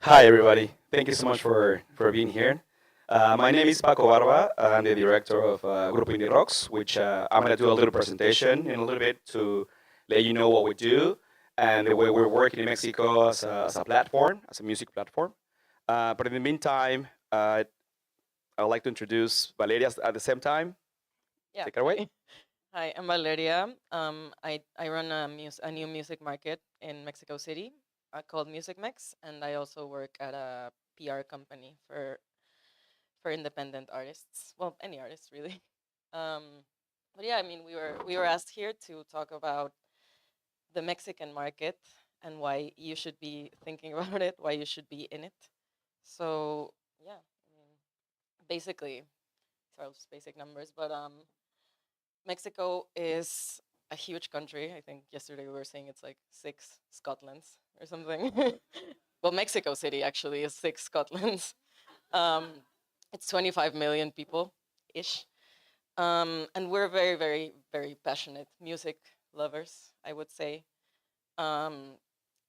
Hi, everybody. Thank you so much for being here. My name is Paco Barba. I'm the director of Grupo Indie Rocks, which I'm going to do a little presentation in a little bit to let you know what we do and the way we're working in Mexico as a platform, as a music platform. But in the meantime, I'd like to introduce Valeria at the same time. Yeah. Take it away. Hi. Hi, I'm Valeria. I run a new music market in Mexico City called MUSICMEX, and I also work at a PR company for independent artists. Well, any artists really. Um, but yeah, I mean, we were asked here to talk about the Mexican market and why you should be thinking about it, why you should be in it. So yeah, I mean, basically, sort of basic numbers, but Mexico is a huge country. I think yesterday we were saying it's like six Scotlands or something. Well, Mexico City actually is six Scotlands. Um, it's 25 million people ish. And we're very, very, very passionate music lovers, I would say. Um,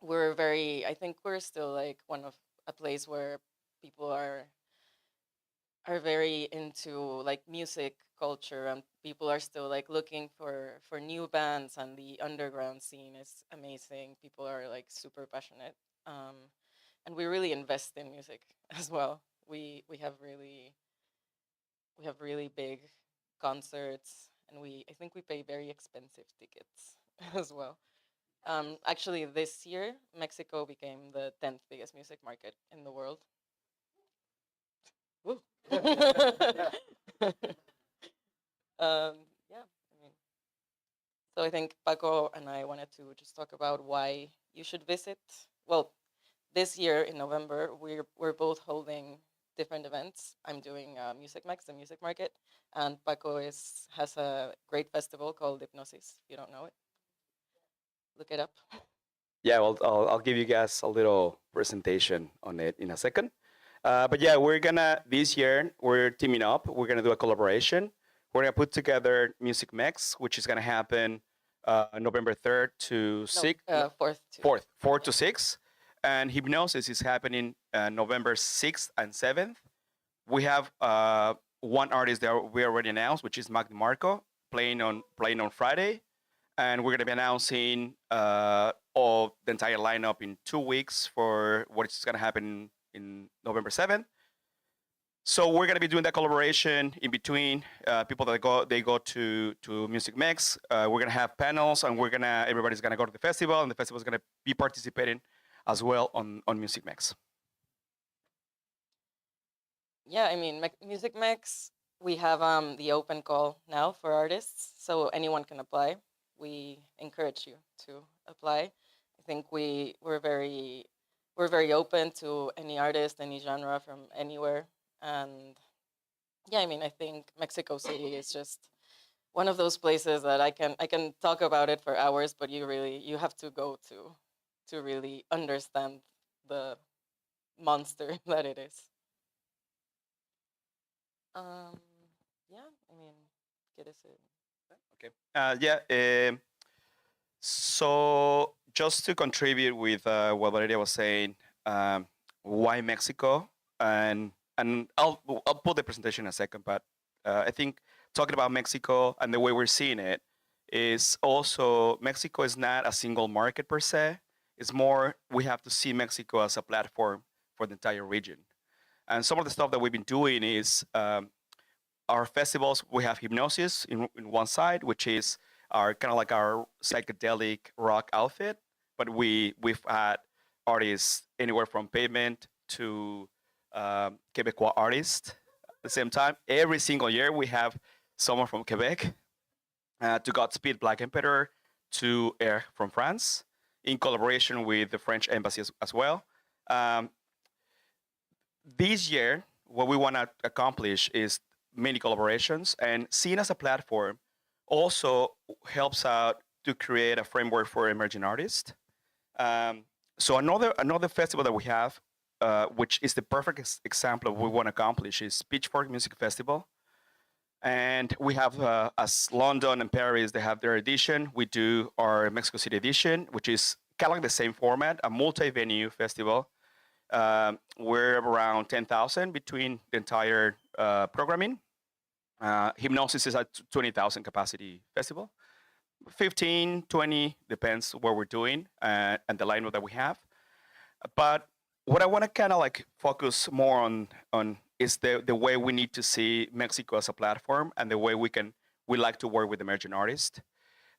I think we're still like one of a place where people are very into like music culture, and people are still like looking for new bands, and the underground scene is amazing. People are like super passionate, and we really invest in music as well. We have really big concerts, and I think we pay very expensive tickets as well. Actually, this year Mexico became the 10th biggest music market in the world. Woo. Yeah, I mean, so I think Paco and I wanted to just talk about why you should visit. Well, this year in November, we're both holding different events. I'm doing MUSICMEX, the music market, and Paco has a great festival called Hipnosis. If you don't know it, look it up. Yeah, well, I'll give you guys a little presentation on it in a second. But yeah, this year, we're teaming up. We're gonna do a collaboration. We're gonna put together Music Mex, which is gonna happen November 3rd to No, 6th, 4th to 4th, 4th yeah. to 6th. And Hypnosis is happening November 6th and 7th. We have one artist that we already announced, which is Mac DeMarco, playing on Friday, and we're going to be announcing all the entire lineup in 2 weeks for what's going to happen in November 7th. So we're going to be doing that collaboration in between people that go to Music Mix. We're going to have panels, and everybody's going to go to the festival, and the festival is going to be participating as well on Music Mix. Yeah, I mean, Music Mix, we have the open call now for artists, so anyone can apply. We encourage you to apply. I think we're very open to any artist, any genre from anywhere. And yeah, I mean, I think Mexico City is just one of those places that I can talk about it for hours, but you have to go to really understand the monster that it is. Um, yeah, I mean, get us in. Okay. Yeah. So just to contribute with what Valeria was saying, why Mexico? And I'll put the presentation in a second, but I think talking about Mexico and the way we're seeing it is also Mexico is not a single market per se. It's more we have to see Mexico as a platform for the entire region. And some of the stuff that we've been doing is our festivals. We have Hypnosis in one side, which is our kind of like our psychedelic rock outfit. But we've had artists anywhere from Pavement to Quebecois artists. At the same time, every single year we have someone from Quebec, to Godspeed Black Emperor, to Air from France, in collaboration with the French embassy as well. Um, this year, what we want to accomplish is many collaborations, and seen as a platform also helps out to create a framework for emerging artists. Um, so another festival that we have, which is the perfect example of what we want to accomplish, is Pitchfork Music Festival. And we have, as London and Paris, they have their edition. We do our Mexico City edition, which is kind of like the same format, a multi-venue festival. We're around 10,000 between the entire programming. Hipnosis is at 20,000 capacity festival. 15, 20, depends what we're doing and the lineup that we have. But what I want to kind of like focus more on is the way we need to see Mexico as a platform and the way we like to work with emerging artists.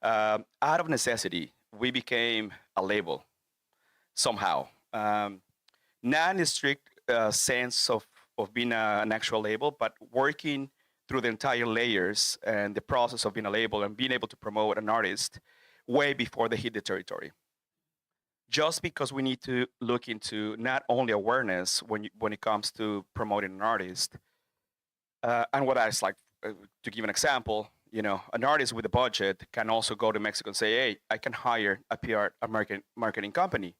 Out of necessity, we became a label somehow. Not in the strict sense of being an actual label, but working through the entire layers and the process of being a label and being able to promote an artist way before they hit the territory. Just because we need to look into not only awareness when it comes to promoting an artist, and what I like to give an example, an artist with a budget can also go to Mexico and say, "Hey, I can hire a PR, a marketing company."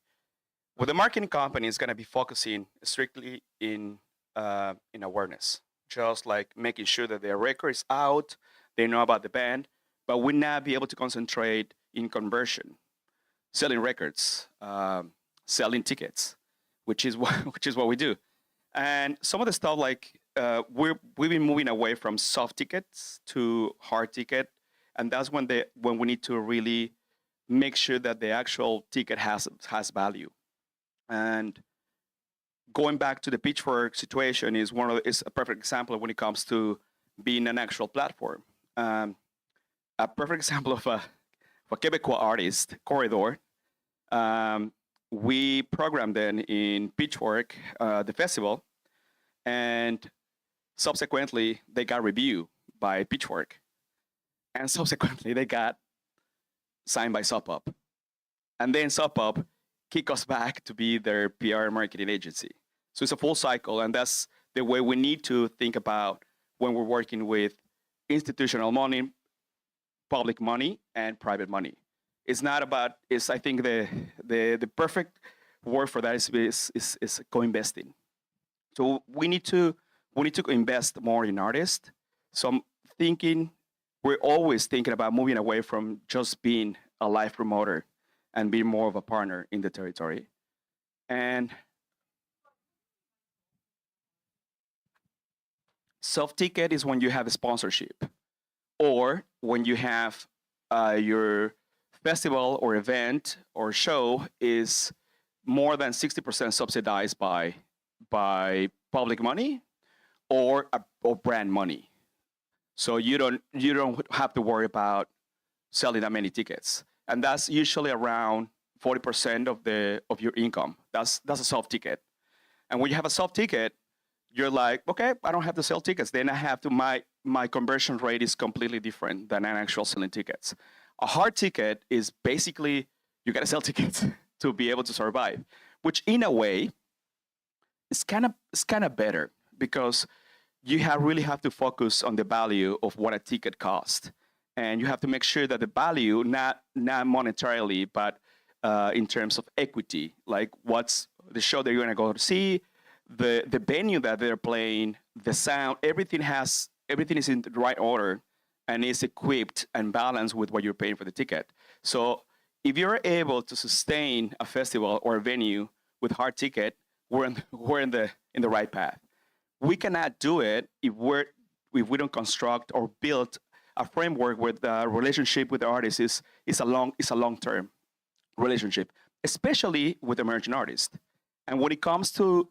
Well, the marketing company is going to be focusing strictly in awareness, just like making sure that their record is out, they know about the band, but would not be able to concentrate in conversion, selling records, selling tickets, which is what we do. And some of the stuff like we've been moving away from soft tickets to hard ticket, and that's when we need to really make sure that the actual ticket has value. And going back to the Pitchfork situation is a perfect example when it comes to being an actual platform. A perfect example of a Quebecois artist, Corridor. We programmed them in Pitchfork, the festival, and subsequently they got reviewed by Pitchfork, and subsequently they got signed by Sub Up, and then Sub Up kick us back to be their PR marketing agency. So it's a full cycle, and that's the way we need to think about when we're working with institutional money, public money, and private money. It's not about. I think the perfect word for that is co-investing. So we need to invest more in artists. So I'm thinking we're always thinking about moving away from just being a live promoter and being more of a partner in the territory. And soft ticket is when you have a sponsorship, or when you have your festival or event or show is more than 60% subsidized by public money or brand money. So you don't have to worry about selling that many tickets, and that's usually around 40% of your income. That's a soft ticket. And when you have a soft ticket, you're like, okay, I don't have to sell tickets. Then I have to my conversion rate is completely different than an actual selling tickets. A hard ticket is basically you got to sell tickets to be able to survive, which in a way is kind of better, because you really have to focus on the value of what a ticket costs, and you have to make sure that the value not monetarily, but in terms of equity, like what's the show that you're going to go to see, the venue that they're playing, the sound, everything is in the right order and is equipped and balanced with what you're paying for the ticket. So if you're able to sustain a festival or a venue with hard ticket, we're in the right path. We cannot do it if we don't construct or build a framework where the relationship with the artist is a long-term relationship, especially with emerging artists. And when it comes to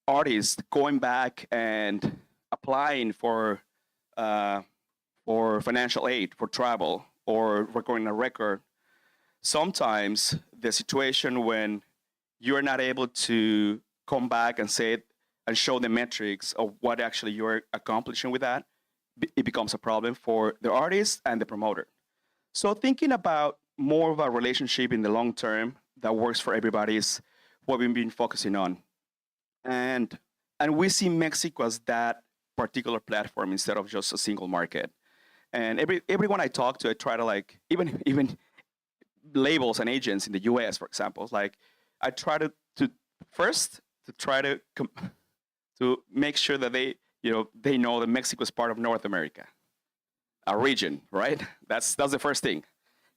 artists going back and applying for financial aid for travel or recording a record, sometimes the situation when you're not able to come back and say it and show the metrics of what actually you're accomplishing with that, it becomes a problem for the artist and the promoter. So thinking about more of a relationship in the long term that works for everybody is what we've been focusing on. And we see Mexico as that particular platform instead of just a single market. And everyone I talk to, I try to like, even labels and agents in the US, for example, like I try to first to try to make sure that they know that Mexico is part of North America, a region, right? That's the first thing,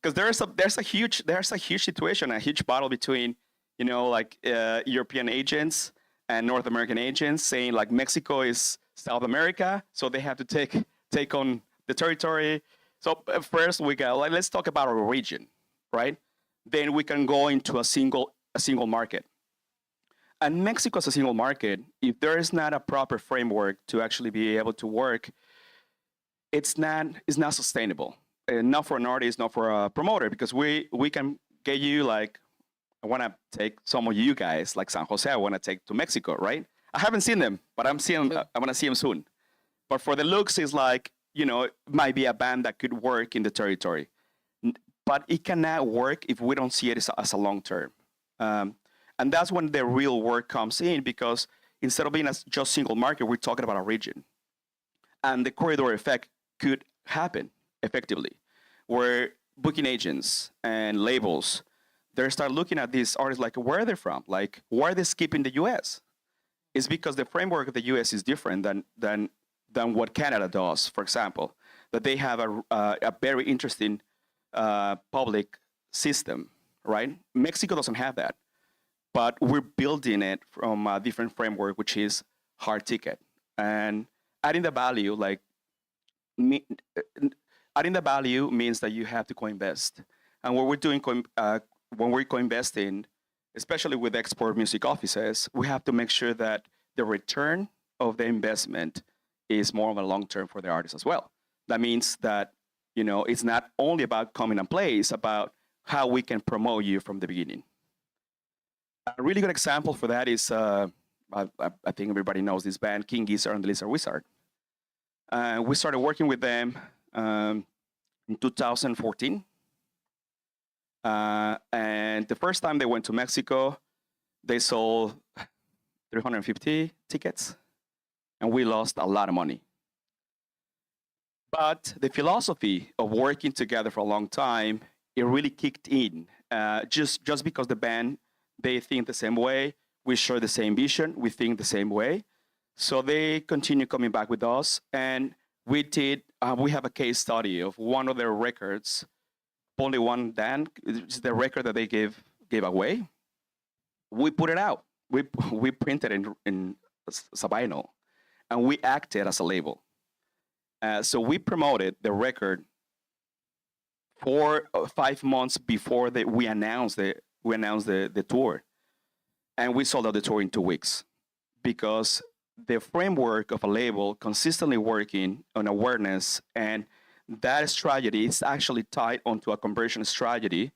because there's a huge situation, a huge battle between like European agents and North American agents saying like Mexico is South America, so they have to take on the territory. So first we got like let's talk about our region, right? Then we can go into a single market. And Mexico as a single market, if there is not a proper framework to actually be able to work, it's not sustainable. Not for an artist, not for a promoter, because we can get you like I want to take some of you guys like San Jose. I want to take to Mexico, right? I haven't seen them, but I'm gonna see them soon. But for the looks, it's like it might be a band that could work in the territory, but it cannot work if we don't see it as a long term. And that's when the real work comes in, because instead of being a just single market, we're talking about a region, and the corridor effect could happen effectively, where booking agents and labels they start looking at these artists like where are they from, like why are they skipping the U.S. It's because the framework of the U.S. is different than what Canada does, for example, that they have a very interesting public system, right? Mexico doesn't have that, but we're building it from a different framework, which is hard ticket, and adding the value, like adding the value means that you have to co-invest, and what we're doing when we're co-investing, especially with export music offices, we have to make sure that the return of the investment is more of a long term for the artist as well. That means that it's not only about coming and play; it's about how we can promote you from the beginning. A really good example for that is I think everybody knows this band, King Gizzard and the Lizard Wizard. We started working with them in 2014. And the first time they went to Mexico, they sold 350 tickets, and we lost a lot of money. But the philosophy of working together for a long time, it really kicked in. Just because the band, they think the same way, we share the same vision, we think the same way. So they continue coming back with us, and we have a case study of one of their records. Only one Dan, it's the record that they gave away. We put it out. We printed it in Sabino, and we acted as a label. So we promoted the record 4 or 5 months before we announced the tour, and we sold out the tour in 2 weeks, because the framework of a label consistently working on awareness, and that strategy is actually tied onto a conversion strategy.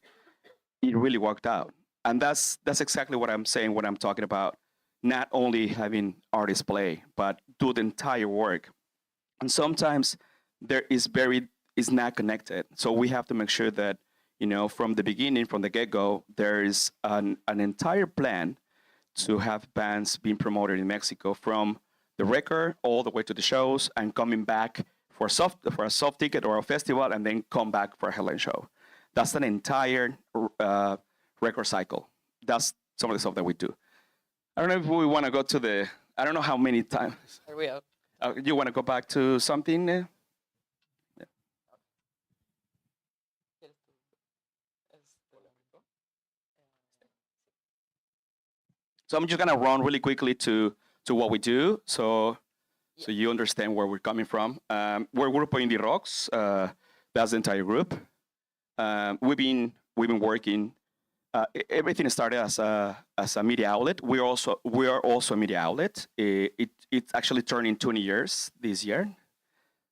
It really worked out, and that's exactly what I'm saying when I'm talking about not only having artists play, but do the entire work. And sometimes there is not connected. So we have to make sure that from the beginning, from the get-go, there is an entire plan to have bands being promoted in Mexico, from the record all the way to the shows, and coming back for a soft ticket or a festival, and then come back for a headline show. That's an entire record cycle. That's some of the stuff that we do. I don't know if we want to go to I don't know how many times. Are we out? You want to go back to something? Yeah. So I'm just gonna run really quickly to what we do, so you understand where we're coming from. We're Grupo Indie Rocks. That's the entire group. We've been working. Everything started as a media outlet. We are also a media outlet. It's actually turning 20 years this year.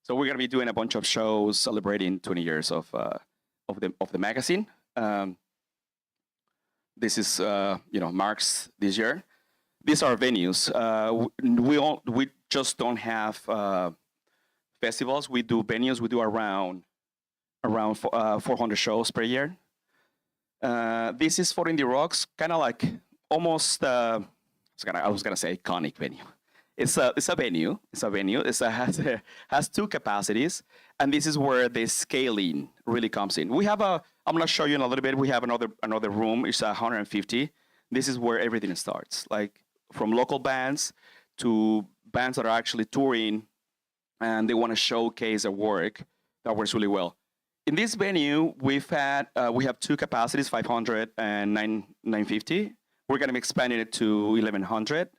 So we're gonna be doing a bunch of shows celebrating 20 years of the magazine. This is marks this year. These are venues. We just don't have festivals. We do venues. We do around 400 shows per year. This is for Indie Rocks, kind of like almost. I was gonna say iconic venue. It's a venue. It has 2 capacities, and this is where the scaling really comes in. I'm gonna show you in a little bit. We have another room. It's 150. This is where everything starts, like from local bands to bands that are actually touring, and they want to showcase their work. That works really well. In this venue, we have 2 capacities, 500 and 950. We're going to be expanding it to 1100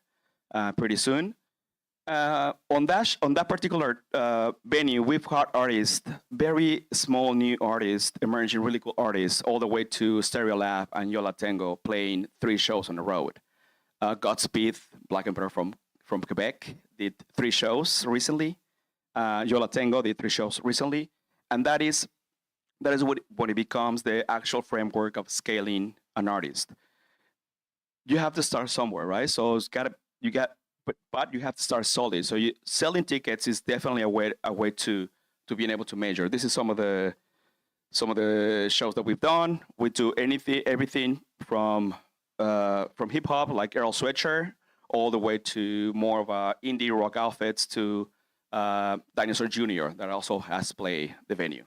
pretty soon. On that particular venue, we've got artists, very small new artists, emerging really cool artists, all the way to Stereo Lab and Yola Tango playing 3 shows on the road. Godspeed, Black Emperor from Quebec, did 3 shows recently. Yola Tango did 3 shows recently, and that is what it becomes the actual framework of scaling an artist. You have to start somewhere, right? So but you have to start solid. So selling tickets is definitely a way to being able to measure. This is some of the shows that we've done. We do everything from hip hop like Earl Sweatshirt all the way to more of indie rock outfits to Dinosaur Jr. that also has played the venue.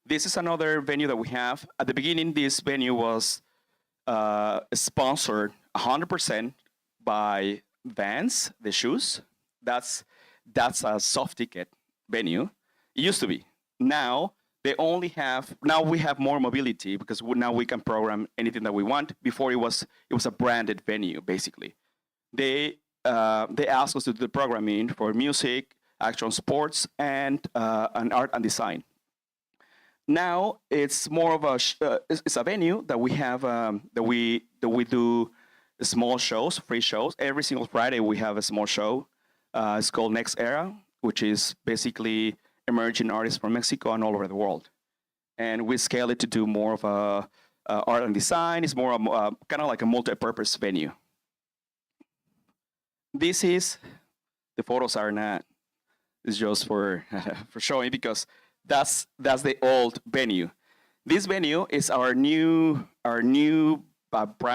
This is another venue that we have. At the beginning, this venue was sponsored 100% by Vans, the shoes. That's a soft ticket venue. It used to be. Now we have more mobility because now we can program anything that we want. Before it was a branded venue basically. They asked us to do the programming for music, action, sports, and art and design. Now it's more of it's a venue that we have that we do small shows, free shows. Every single Friday we have a small show. It's called Next Era, which is basically emerging artists from Mexico and all over the world. And we scale it to do more of art and design. It's more kind of like a multi-purpose venue. This is the photos are not. It's just for for showing because that's the old venue. This venue is our brand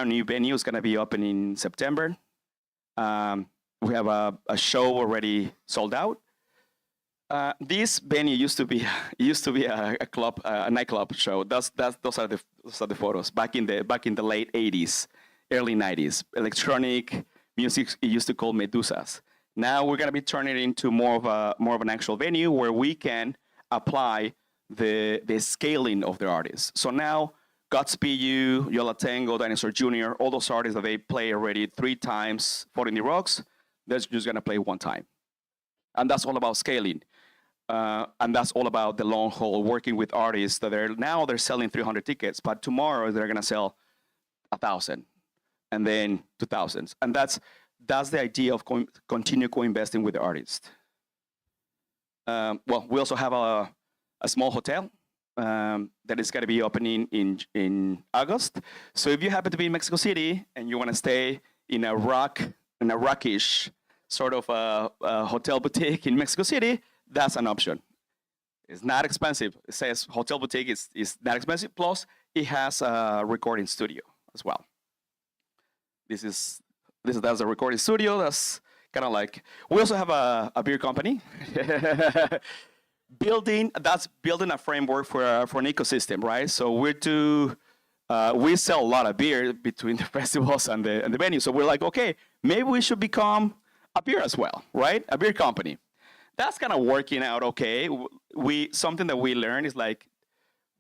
new venue. Is gonna be open in September. We have a show already sold out. This venue used to be a club, a nightclub show. Those are the photos back in the late '80s, early '90s. Electronic music it used to call Medusas. Now we're gonna be turning it into more of an actual venue where we can apply the scaling of the artists. So now Godspeed You, Yola Tango, Dinosaur Jr., all those artists that they play already 3 times for Indie Rocks, they're just gonna play 1 time. And that's all about scaling. And that's all about the long haul, working with artists that they're selling 300 tickets, but tomorrow they're gonna sell 1,000 and then 2,000. And that's the idea of continue co-investing with the artist. Well, we also have a small hotel that is going to be opening in August. So if you happen to be in Mexico City and you want to stay in a rockish sort of a hotel boutique in Mexico City, that's an option. It's not expensive. It says hotel boutique is not expensive. Plus, it has a recording studio as well. That's a recording studio. That's kind of like we also have a beer company. building a framework for an ecosystem, right? So we sell a lot of beer between the festivals and the venue. So we're like, okay, maybe we should become a beer as well, right? A beer company. That's kind of working out okay. Something that we learned is like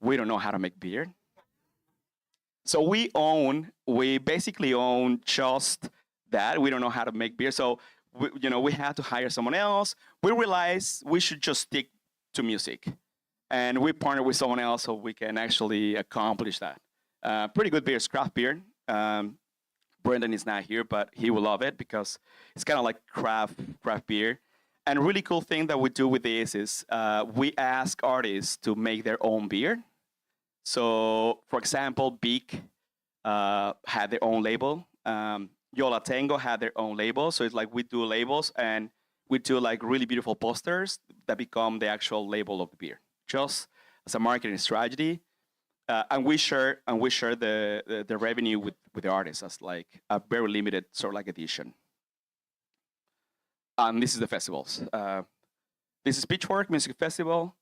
we don't know how to make beer. So we basically own just that. We don't know how to make beer. So we had to hire someone else. We realized we should just stick to music. And we partnered with someone else so we can actually accomplish that. Pretty good beer, it's craft beer. Brendan is not here, but he will love it because it's kind of like craft beer. And a really cool thing that we do with this is we ask artists to make their own beer. So, for example, Beak had their own label. Yola Tango had their own label. So it's like we do labels and we do like really beautiful posters that become the actual label of the beer, just as a marketing strategy. And we share the revenue with the artists as like a very limited sort of like edition. And this is the festivals. This is Pitchfork Music Festival.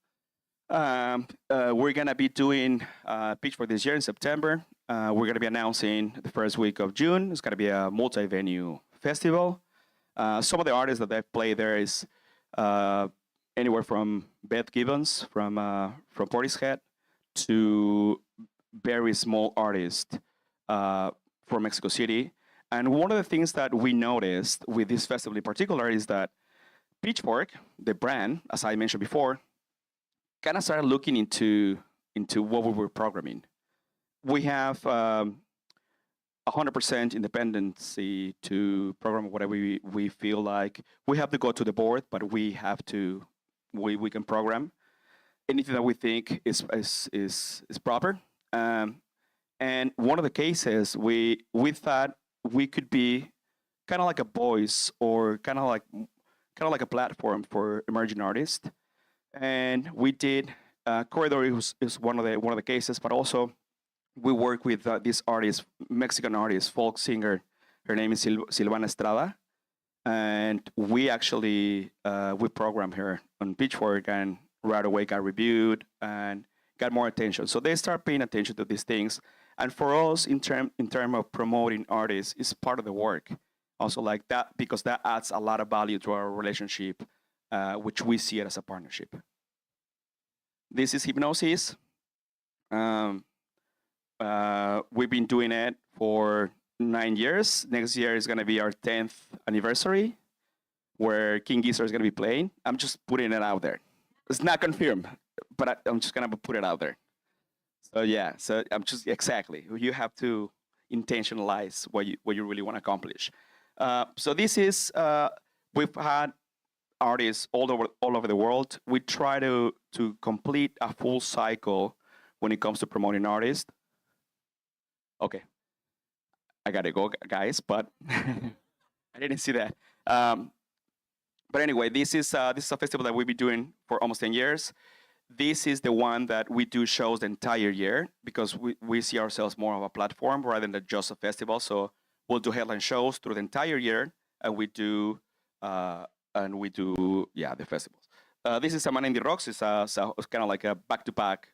We're gonna be doing Pitchfork this year in September. We're gonna be announcing the first week of June. It's gonna be a multi-venue festival. Some of the artists that they've played there is anywhere from Beth Gibbons from Portishead to very small artists for Mexico City. And one of the things that we noticed with this festival in particular is that Pitchfork, the brand, as I mentioned before, kind of started looking into what we were programming. We have 100% independency to program whatever we feel like. We have to go to the board, but we have to we can program anything that we think is proper. And one of the cases we thought we could be kind of like a voice or kind of like a platform for emerging artists. And we did Corridor is one of the cases, but also we work with this artist, Mexican artist, folk singer. Her name is Silvana Estrada, and we actually we programmed her on Pitchfork, and right away got reviewed and got more attention. So they start paying attention to these things, and for us, in term of promoting artists, is part of the work. Also, like that, because that adds a lot of value to our relationship, which we see it as a partnership. This is Hipnosis. We've been doing it for 9 years. Next year is going to be our 10th anniversary, where King Gizzard is going to be playing. I'm just putting it out there. It's not confirmed, but I'm just going to put it out there. So yeah, so I'm just exactly. You have to intentionalize what you really want to accomplish. So this is we've had artists all over the world. We try to complete a full cycle when it comes to promoting artists. Okay, I gotta go, guys, but I didn't see that. But anyway, this is a festival that we've been doing for almost 10 years. This is the one that we do shows the entire year because we see ourselves more of a platform rather than just a festival. So we'll do headline shows through the entire year, and we do the festivals. This is Semana in the Rocks. It's kind of like a back-to-back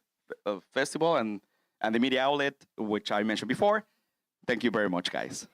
festival and the media outlet, which I mentioned before. Thank you very much, guys.